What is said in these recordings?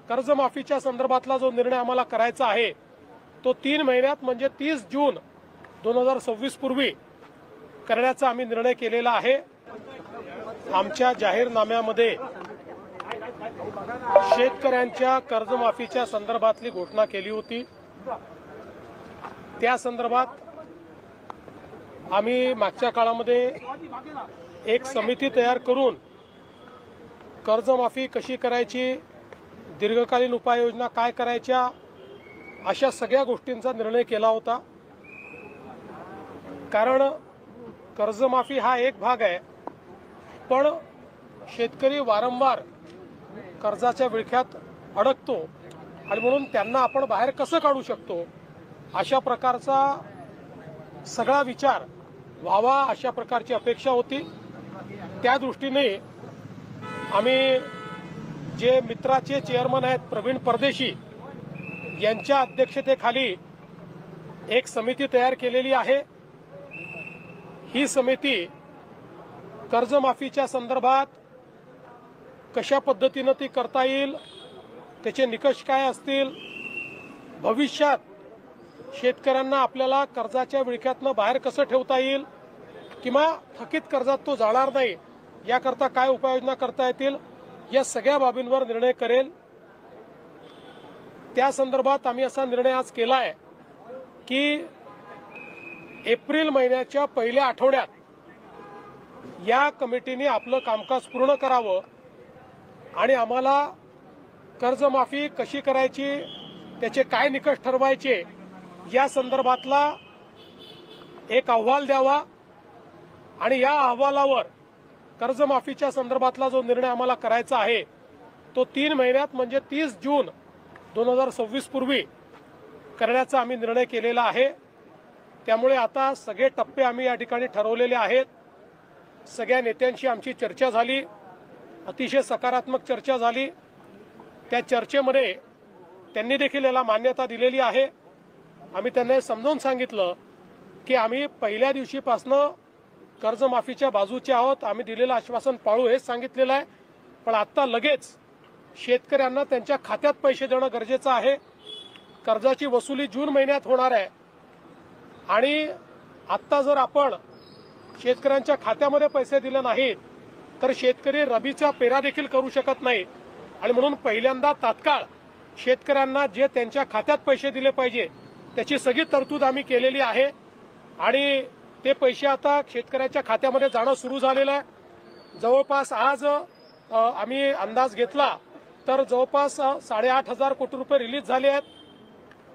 कर्जमाफीच्या संदर्भातला जो निर्णय आम्हाला करायचा आहे तो 3 महिन्यात म्हणजे 30 जून 2026 पूर्वी करण्याचा आम्ही निर्णय केलेला आहे। आमच्या जाहीरनाम्यामध्ये शेतकऱ्यांच्या कर्जमाफीच्या संदर्भातली घोषणा केली होती। त्या संदर्भात आम्ही मागच्या काळामध्ये एक समिती तयार करून कर्जमाफी कशी करायची, दीर्घकालीन उपाययोजना काय करायच्या, अशा सगळ्या गोष्टींचा निर्णय केला होता। कारण कर्जमाफी हा एक भाग आहे, पण शेतकरी वारंवार कर्जाच्या विळख्यात अडकतो आणि म्हणून त्यांना आपण बाहेर कसं काढू शकतो अशा प्रकारचा सगळा विचार व्हावा अशा प्रकारची अपेक्षा होती। त्या दृष्टीने आम्ही जे मित्राचे चेअरमन आहेत प्रवीण परदेशी यांच्या अध्यक्षतेखाली एक समिती तयार केलेली आहे। ही समिती कर्जमाफीच्या संदर्भात कशा पद्धतीने ती करता येईल, त्याचे निकष काय असतील, भविष्यात शेतकऱ्यांना आपल्याला कर्जाच्या विळख्यातनं बाहेर कसं ठेवता येईल किंवा थकीत कर्जात तो जाणार नाही याकरता काय उपाययोजना करता येतील, या सगळ्या बाबींवर निर्णय करेल। त्या संदर्भात आम्ही असा निर्णय आज केला आहे की एप्रिल महिन्याच्या पहिल्या आठवड्यात या कमिटीने आपलं कामकाज पूर्ण करावं आणि आम्हाला कर्जमाफी कशी करायची, त्याचे काय निकष ठरवायचे या संदर्भातला एक अहवाल द्यावा आणि या अहवालावर कर्जमाफीच्या संदर्भातला जो निर्णय आम्हाला करायचा आहे तो 3 महिन्यात म्हणजे 30 जून 2026 पूर्वी करण्याचा आम्ही निर्णय केलेला आहे। त्यामुळे आता सगळे टप्पे आम्ही या ठिकाणी ठरवलेले आहेत। सगळ्या नेत्यांशी आमची चर्चा झाली, अतिशय सकारात्मक चर्चा झाली। त्या चर्चेमध्ये त्यांनी देखील याला मान्यता दिलेली आहे। आम्ही त्यांना समजावून सांगितलं की आम्ही पहिल्या दिवशीपासनं कर्जमाफीच्या बाजूचे आहोत, आम्ही दिलेलं आश्वासन पाळू हेच सांगितलेलं आहे। पण आता लगेच शेतकऱ्यांना त्यांच्या खात्यात पैसे देणं गरजेचं आहे। कर्जाची वसुली जून महिन्यात होणार आहे आणि आत्ता जर आपण शेतकऱ्यांच्या खात्यामध्ये पैसे दिले नाहीत तर शेतकरी रबीचा पेरा देखील करू शकत नाही आणि म्हणून पहिल्यांदा तात्काळ शेतकऱ्यांना जे त्यांच्या खात्यात पैसे दिले पाहिजे त्याची सगळी तरतूद आम्ही केलेली आहे आणि ते पैसे आता शेतकऱ्याच्या खात्यामध्ये जाणं सुरू झालेलं आहे। जवळपास आज आम्ही अंदाज घेतला तर जवळपास 8,500 कोटी रुपये रिलीज झाले आहेत।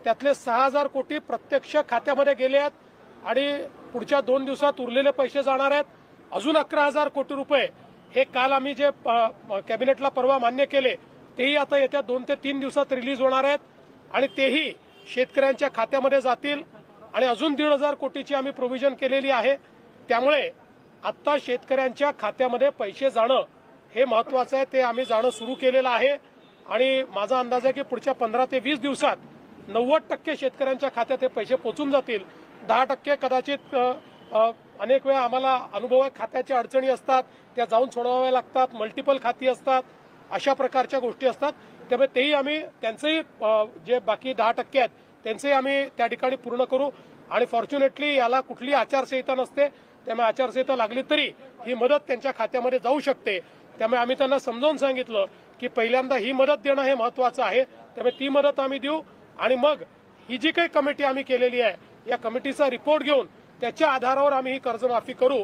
त्यातले 6,000 कोटी प्रत्यक्ष खात्यामध्ये गेले आहेत आणि पुढच्या 2 दिवसात उरलेले पैसे जाणार आहेत। अजून 11,000 कोटी रुपये हे काल आम्ही जे कॅबिनेटला परवा मान्य केले तेही आता येत्या 2 ते 3 दिवसात रिलीज होणार आहेत आणि तेही शेतकऱ्यांच्या खात्यामध्ये जातील आणि अजून 1,500 कोटीची आम्ही प्रोव्हिजन केलेली आहे। त्यामुळे आता शेतकऱ्यांच्या खात्यामध्ये पैसे जाणं हे महत्त्वाचं आहे, ते आम्ही जाणं सुरू केलेलं आहे आणि माझा अंदाज आहे की पुढच्या 15 ते 20 दिवसात 90% शेतकऱ्यांच्या खात्यात हे पैसे पोहोचून जातील। 10% कदाचित अनेक वेळा आम्हाला अनुभव आहे, खात्याच्या अडचणी असतात त्या जाऊन सोडवाव्या लागतात, मल्टिपल खाती असतात, अशा प्रकारच्या गोष्टी असतात। त्यामुळे तेही आम्ही त्यांचंही जे बाकी 10% आहेत त्यांचंही आम्ही त्या ठिकाणी पूर्ण करू आणि फॉर्च्युनेटली याला कुठली आचारसंहिता नसते, त्यामुळे आचारसंहिता लागली तरी ही मदत त्यांच्या खात्यामध्ये जाऊ शकते। त्यामुळे आम्ही त्यांना समजावून सांगितलं की पहिल्यांदा ही मदत देणं हे महत्त्वाचं आहे, त्यामुळे ती मदत आम्ही देऊ आणि मग ही जी काही कमिटी आम्ही केलेली आहे या कमिटीचा रिपोर्ट घेऊन त्याच्या आधारावर आम्ही ही कर्जमाफी करू।